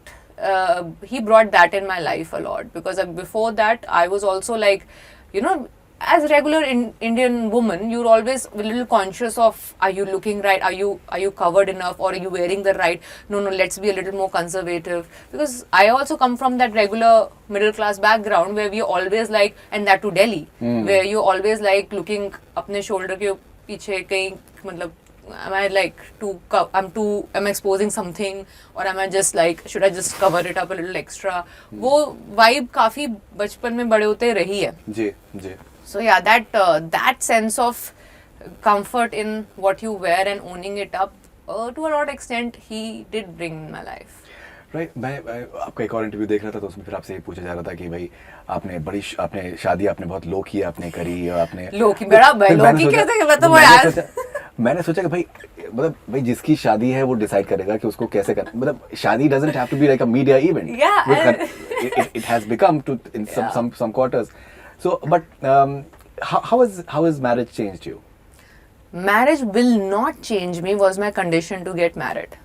he brought that in my life a lot, because before that I was also like, you know, as a regular Indian woman, you're always a little conscious of, are you looking right, are you covered enough, or are you wearing the right, no let's be a little more conservative, because I also come from that regular middle class background where we always like, and that to Delhi, where you always like looking अपने shoulder के पीछे कहीं, मतलब am I like am I exposing something, or am I just like, should I just cover it up a little extra? वो vibe काफी बचपन में बड़े होते रही है जी। So yeah, that sense of comfort in what you wear and owning it up, to a lot of extent he did bring in my life. Right. मैं आपका एक और इंटरव्यू देख रहा था तो उसमें फिर आपसे ये पूछा जा रहा था कि भाई आपने शादी आपने बहुत लो की आपने करी, और आपने लो की बड़ा लो की कैसे मतलब यार मैंने सोचा कि भाई मतलब भाई जिसकी शादी है वो डिसाइड करेगा कि उसको कैसे करना, मतलब शादी doesn't have to be like a media event. Yeah. It has become to in some quarters. So but how has marriage changed you? Marriage will not change me was my condition to get married.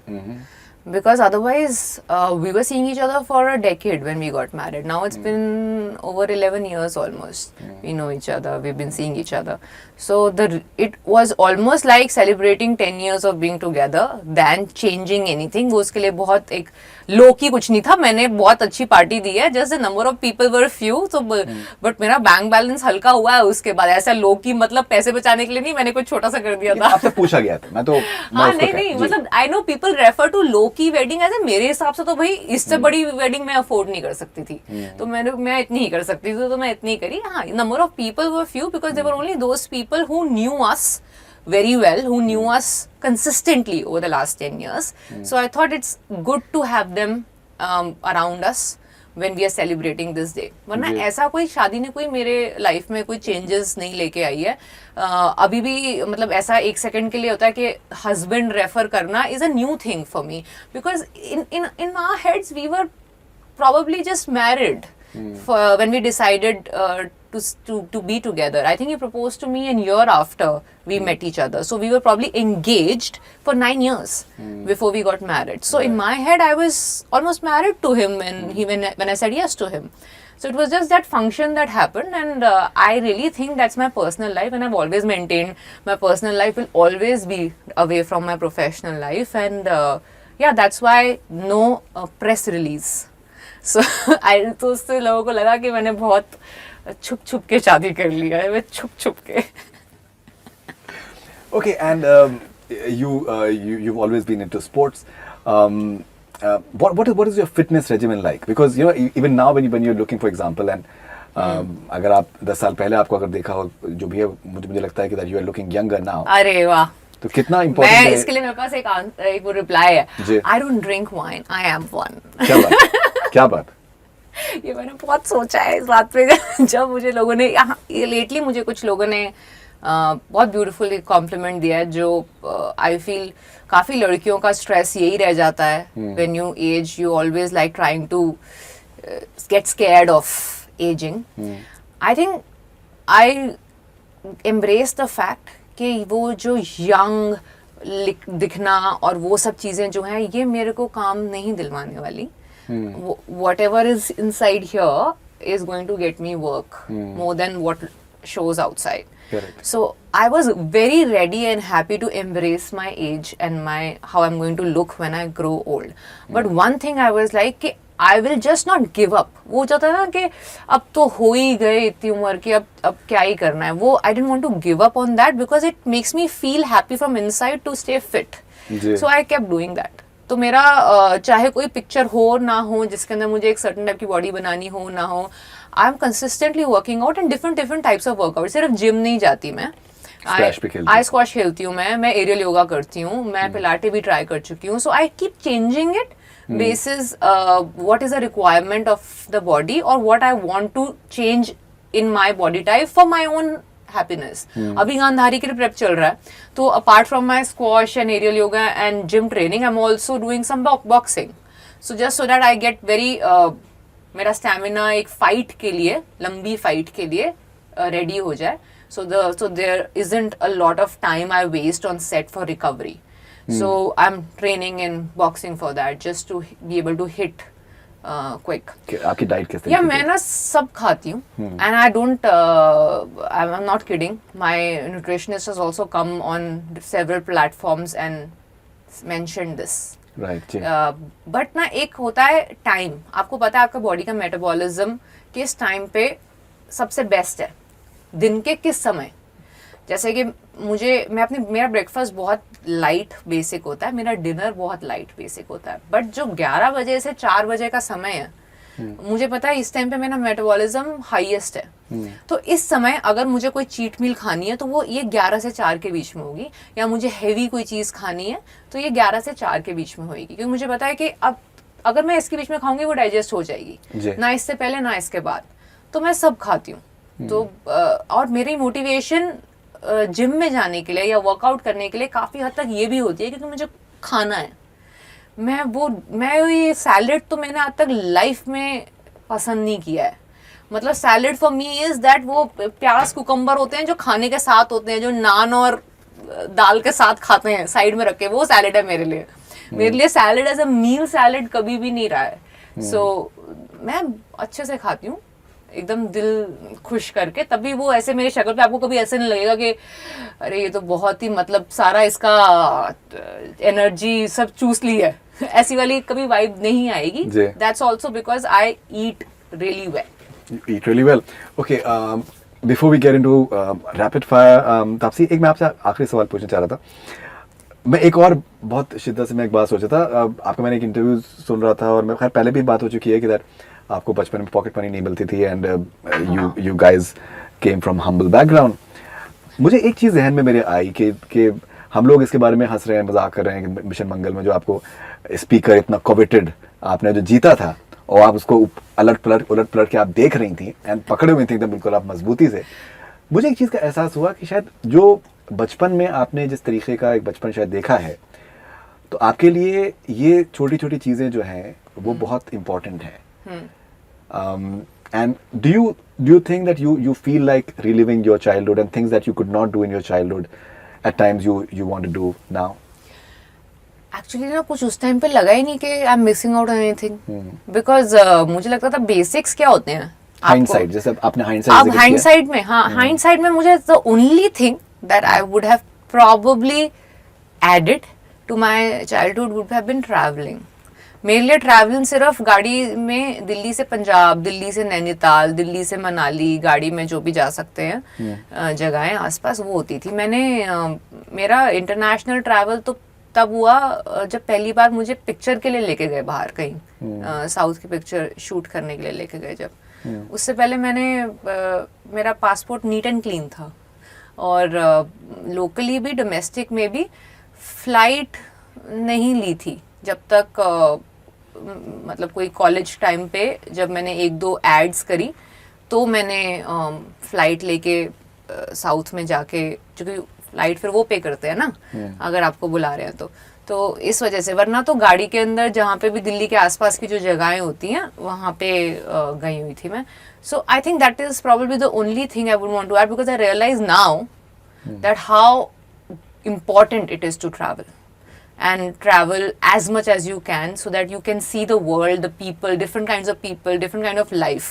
Because otherwise, we were seeing each other for a decade when we got married. Now it's been over 11 years almost. We know each other. We've been seeing each other. So it was almost like celebrating 10 years of being together than changing anything. वो उसके लिए बहुत एक low की कुछ नहीं था. मैंने बहुत अच्छी पार्टी दी है. Just the number of people were few. So but मेरा बैंक बैलेंस हल्का हुआ है उसके बाद. ऐसा low की मतलब पैसे बचाने के लिए नहीं. मैंने कुछ छोटा सा कर दिया था. आपसे पूछा गया था. मैं तो हाँ नहीं मतलब I know people refer to low की वेडिंग ऐसे. मेरे हिसाब से तो भाई इससे बड़ी वेडिंग मैं अफोर्ड नहीं कर सकती थी. तो मैं इतनी ही कर सकती थी. तो मैं इतनी करी. हाँ, number of people were few because they were only those people who knew us very well, who knew us consistently over the last 10 years. So I thought it's good to have them around us when we are celebrating this day. वरना ऐसा कोई शादी ने कोई मेरे life में कोई changes नहीं लेके आई है. अभी भी मतलब ऐसा एक सेकंड के लिए होता है कि हस्बैंड रेफर करना is a new thing for me because in our heads we were probably just married when we decided to be together. I think he proposed to me a year after we met each other. So we were probably engaged for 9 years before we got married. So in my head, I was almost married to him when I said yes to him. So it was just that function that happened, and I really think that's my personal life, and I've always maintained my personal life will always be away from my professional life, and yeah, that's why no press release. So तो उससे लोगों को लगा कि मैंने बहुत छुप छुप के शादी कर लिया है. मैं छुप छुप के. Okay, and you've always been into sports. What is your fitness regimen like? Because you know even now when you're looking for example and अगर आप 10 साल पहले आपको अगर देखा हो जो भी है मुझे लगता है कि that you are looking younger now. अरे वाह. तो कितना इम्पोर्टेंट है. इसके लिए मेरे पास एक वो रिप्लाई है. I don't drink wine. I am one. क्या बात. ये मैंने बहुत सोचा है इस बात पे. जब मुझे लोगों ने यहाँ लेटली मुझे कुछ लोगों ने बहुत ब्यूटीफुल कॉम्प्लीमेंट दिया है जो आई फील काफी लड़कियों का स्ट्रेस यही रह जाता है. When you age you always like trying to get scared of ageing. I think I embrace the fact कि वो जो यंग दिखना और वो सब चीजें जो हैं ये मेरे को काम नहीं दिलवाने वाली. Whatever is inside here is going to get me work more than what shows outside. Correct. So I was very ready and happy to embrace my age and how I'm going to look when I grow old. But one thing I was like कि I will just not give up. वो जाता है ना कि अब तो हो ही गए इतनी उम्र की अब क्या ही करना है. वो I didn't want to give up on that because it makes me feel happy from inside to stay fit. So I kept doing that. तो मेरा चाहे कोई पिक्चर हो ना हो जिसके अंदर मुझे एक सर्टेन टाइप की बॉडी बनानी हो ना हो, I am consistently working out and different types of workout. सिर्फ जिम नहीं जाती मैं. आई स्क्वॉश खेलती हूँ मैं एरियल योगा करती हूँ, मैं पिलाटे भी ट्राई कर चुकी हूँ. So I keep changing it basis what is the requirement of the body or what I want to change in my body type for my own happiness. अभी गांधारी के लिए प्रेप चल रहा है तो apart from my squash and aerial yoga and gym training I'm also doing some boxing. So just so that I get very मेरा stamina एक fight के लिए लंबी fight के लिए ready हो जाए. So there isn't a lot of time I waste on set for recovery. So I'm training in boxing for that just to be able to hit quick. आपकी diet किस तरह? Yeah, मैं ना सब खाती हूँ and I don't I'm not kidding. My nutritionist has also come on several platforms and mentioned this. Right. But ना एक होता है टाइम. आपको पता है आपका बॉडी का मेटाबॉलिज्म किस टाइम पे सबसे बेस्ट है, दिन के किस समय. जैसे कि मेरा ब्रेकफास्ट बहुत लाइट बेसिक होता है, मेरा डिनर बहुत लाइट बेसिक होता है. बट जो 11 बजे से 4 बजे का समय है मुझे पता है इस टाइम पे मेरा मेटाबॉलिज्म हाईएस्ट है. तो इस समय अगर मुझे कोई चीट मील खानी है तो वो ये 11 से 4 के बीच में होगी, या मुझे हैवी कोई चीज़ खानी है तो ये 11 से 4 के बीच में होगी. क्योंकि मुझे पता है कि अब अगर मैं इसके बीच में खाऊंगी वो डाइजेस्ट हो जाएगी, ना इससे पहले ना इसके बाद. तो मैं सब खाती हूँ. तो और मेरी मोटिवेशन जिम में जाने के लिए या वर्कआउट करने के लिए काफ़ी हद तक ये भी होती है क्योंकि मुझे खाना है. मैं ये सैलेड तो मैंने आज तक लाइफ में पसंद नहीं किया है. मतलब salad for me is that वो प्याज कुकम्बर होते हैं जो खाने के साथ होते हैं, जो नान और दाल के साथ खाते हैं साइड में रख के, वो सैलेड है मेरे लिए. मेरे लिए salad as a meal salad कभी भी नहीं रहा है। सो मैं अच्छे से खाती हूँ एकदम दिल खुश करके, तभी वो ऐसे मेरे शक्ल पे आपको कभी ऐसे नहीं लगेगा कि अरे ये तो बहुत ही मतलब सारा इसका एनर्जी सब चूस ली है ऐसी वाली कभी वाइब नहीं आएगी। That's also because I eat really well. You eat really well. Okay, before we get into rapid fire, Taapsee, एक मैं आपसे आखिरी सवाल पूछना चाह रहा था। मैं एक और बहुत शिद्दत से मैं एक बात सोचा था, आपका मैंने एक इंटरव्यू सुन रहा था और मैं खैर पहले भी बात हो चुकी है कि दैट आपको बचपन में पॉकेट मनी नहीं मिलती थी and you guys came from humble background. मुझे एक चीज़ जहन में मेरे आई कि हम लोग इसके बारे में हंस रहे हैं, मजाक कर रहे हैं कि मिशन मंगल में जो आपको स्पीकर इतना कोवेटेड आपने जो जीता था और आप उसको उलट पलट के आप देख रही थी एंड पकड़े हुए थे एकदम बिल्कुल आप मजबूती से। मुझे एक चीज़ का एहसास हुआ कि शायद जो बचपन में आपने जिस तरीके का एक बचपन शायद देखा है, तो आपके लिए ये छोटी छोटी चीज़ें जो हैं वो बहुत इम्पोर्टेंट हैं। And do you think that you feel like reliving your childhood and things that you could not do in your childhood at times you want to do now? Actually ना कुछ उस टाइम पे लगा ही नहीं कि I am missing out on anything, because मुझे लगता था बेसिक्स क्या होते हैं। हाइंडसाइट, जैसे आपने अब हाइंडसाइट में, हाँ हाइंडसाइट में मुझे the only thing that I would have probably added to my childhood would have been travelling. मेरे लिए ट्रैवलिंग सिर्फ गाड़ी में दिल्ली से पंजाब, दिल्ली से नैनीताल, दिल्ली से मनाली, गाड़ी में जो भी जा सकते हैं जगहें आसपास, वो होती थी। मैंने मेरा इंटरनेशनल ट्रैवल तो तब हुआ जब पहली बार मुझे पिक्चर के लिए लेके गए बाहर कहीं, साउथ की पिक्चर शूट करने के लिए लेके गए जब। उससे पहले मैंने मेरा पासपोर्ट नीट एंड क्लीन था और लोकली भी डोमेस्टिक में भी फ्लाइट नहीं ली थी जब तक मतलब कोई कॉलेज टाइम पे जब मैंने एक दो एड्स करी तो मैंने फ्लाइट लेके साउथ में जाके, क्योंकि फ्लाइट फिर वो पे करते हैं ना अगर आपको बुला रहे हैं तो इस वजह से, वरना तो गाड़ी के अंदर जहाँ पे भी दिल्ली के आसपास की जो जगहें होती हैं वहाँ पे गई हुई थी मैं। So I think that is probably the only thing I would want to add, because I realize now that how important it is to travel and travel as much as you can so that you can see the world, the people, different kinds of people, different kind of life.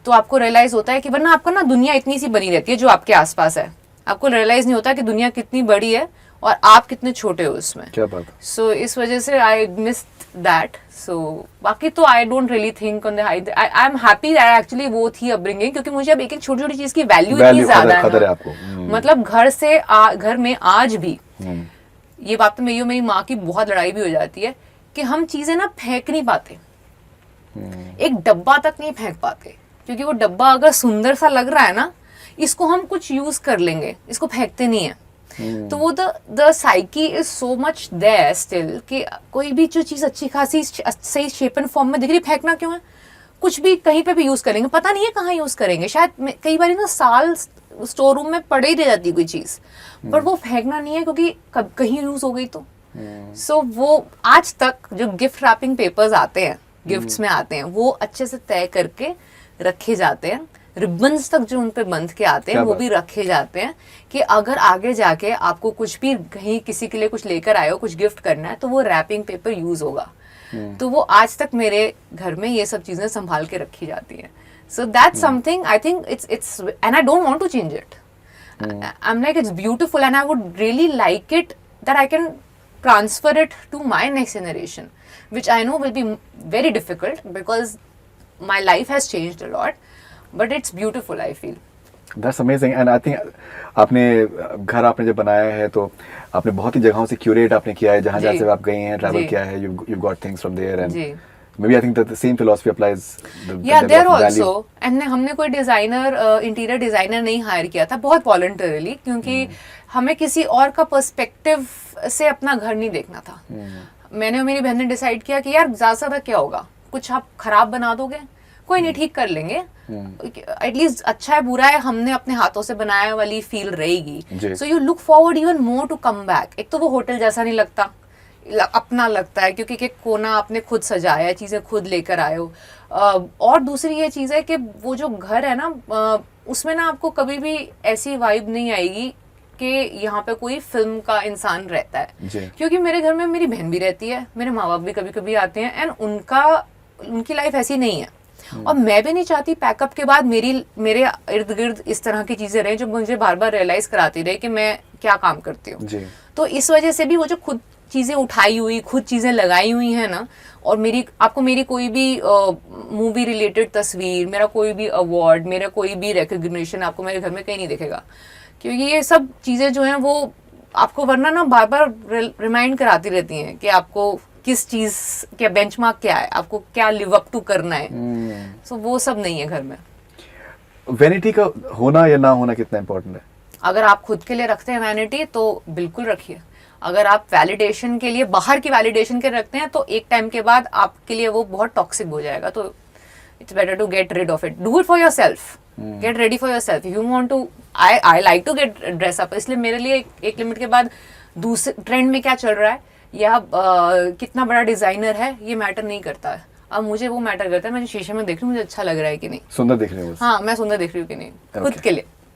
तो आपको realise होता है कि वरना आपको ना दुनिया इतनी सी बनी रहती है जो आपके आसपास है, आपको रियलाइज नहीं होता कि दुनिया कितनी बड़ी है और आप कितने छोटे हो उसमें। क्या बात। सो इस वजह से आई मिस्ड दैट। सो बाकी तो I don't really think on the high, I am happy that actually वो थी अपब्रिंगिंग, क्योंकि मुझे अब एक एक छोटी छोटी चीज की वैल्यू इतनी ज्यादा है। मतलब घर में आज भी ये बात तो मेरी माँ की बहुत लड़ाई भी हो जाती है कि हम चीजें ना फेंक नहीं पाते, एक डब्बा तक नहीं फेंक पाते, क्योंकि वो डब्बा अगर सुंदर सा लग रहा है ना, इसको हम कुछ यूज कर लेंगे, इसको फेंकते नहीं है। तो वो the psyche is so much there still कि कोई भी जो चीज अच्छी खासी सही शेप एंड फॉर्म में दिख रही, फेंकना क्यों है? कुछ भी कहीं पे भी यूज करेंगे, पता नहीं है कहाँ यूज करेंगे, शायद कई बार ना साल स्टोर रूम में पड़े ही रह जाती है कोई चीज, पर वो फेंकना नहीं है क्योंकि कहीं यूज हो गई तो। सो वो आज तक जो गिफ्ट रैपिंग पेपर्स आते हैं, गिफ्ट्स में आते हैं, वो अच्छे से तय करके रखे जाते हैं, रिबन्स तक जो उन पे बंध के आते हैं वो भी रखे जाते हैं कि अगर आगे जाके आपको कुछ भी कहीं किसी के लिए कुछ लेकर आए हो, कुछ गिफ्ट करना है, तो वो रैपिंग पेपर यूज होगा। तो वो आज तक मेरे घर में ये सब चीजें संभाल के रखी जाती हैं। So that's something I think it's and I don't want to change it. I'm like, it's beautiful and I would really like it that I can transfer it to my next generation, which I know will be very difficult because my life has changed a lot, but it's beautiful, I feel. That's amazing and I think आपने घर आपने जब बनाया है तो आपने बहुत ही जगहों से क्यूरेट आपने किया है, जहाँ जहाँ से आप गए हैं, ट्रैवल किया है, you got things from there and maybe I think that the same philosophy applies. Yeah, there also. And हमने कोई डिजाइनर, इंटीरियर डिजाइनर नहीं हायर किया था, बहुत वॉलंटरली, क्योंकि हमें किसी और का पर्सपेक्टिव से अपना घर नहीं देखना था। मैंने और मेरी बहन ने डिसाइड किया कि यार ज्यादा से ज्यादा क्या होगा, कुछ आप खराब बना दोगे, कोई नहीं, ठीक कर लेंगे, एटलीस्ट अच्छा है बुरा है हमने अपने हाथों से बनाया वाली फील रहेगी। So you look forward even more to come back. एक तो वो होटल जैसा नहीं लगता, अपना लगता है क्योंकि एक कोना आपने खुद सजाया, चीजें खुद लेकर आए हो। और दूसरी ये चीज है कि वो जो घर है ना, उसमें ना आपको कभी भी ऐसी वाइब नहीं आएगी के यहाँ पे कोई फिल्म का इंसान रहता है। जी। क्योंकि मेरे घर में मेरी बहन भी रहती है, मेरे माँ बाप भी कभी कभी आते हैं, एंड उनकी लाइफ ऐसी नहीं है। और मैं भी नहीं चाहती पैकअप के बाद मेरे इर्द गिर्द इस तरह की चीजें रहे जो मुझे बार बार रियलाइज कराती रहे कि मैं क्या काम करती हूँ। तो इस वजह से भी वो जो खुद चीजें उठाई हुई, खुद चीजें लगाई हुई है ना, और आपको मेरी कोई भी मूवी रिलेटेड तस्वीर, मेरा कोई भी अवार्ड, मेरा कोई भी रिकग्निशन आपको मेरे घर में कहीं नहीं दिखेगा। क्योंकि ये सब चीजें जो हैं वो आपको वरना ना बार बार रिमाइंड कराती रहती हैं कि आपको किस चीज क्या बेंचमार्क क्या है, आपको क्या लिव अप टू करना है। सो वो सब नहीं है घर में। वैनिटी का होना या ना होना कितना इम्पोर्टेंट है? अगर आप खुद के लिए रखते हैं वैनिटी तो बिल्कुल रखिए। अगर आप वैलिडेशन के लिए, बाहर की वैलिडेशन के रखते हैं तो एक टाइम के बाद आपके लिए वो बहुत टॉक्सिक हो जाएगा। तो it's better to get rid of it, do it for your self, get ready for your self. You want to, I like to get dress up, इसलिए मेरे लिए एक लिमिट के बाद दूसरे ट्रेंड में क्या चल रहा है या कितना बड़ा डिजाइनर है ये मैटर नहीं करता है। अब मुझे वो मैटर करता है मैं शीशे में देख रही हूँ मुझे अच्छा लग रहा है कि नहीं, सुंदर दिख रही हूँ। हाँ, मैं सुंदर दिख रही हूँ कि नहीं खुद के लिए।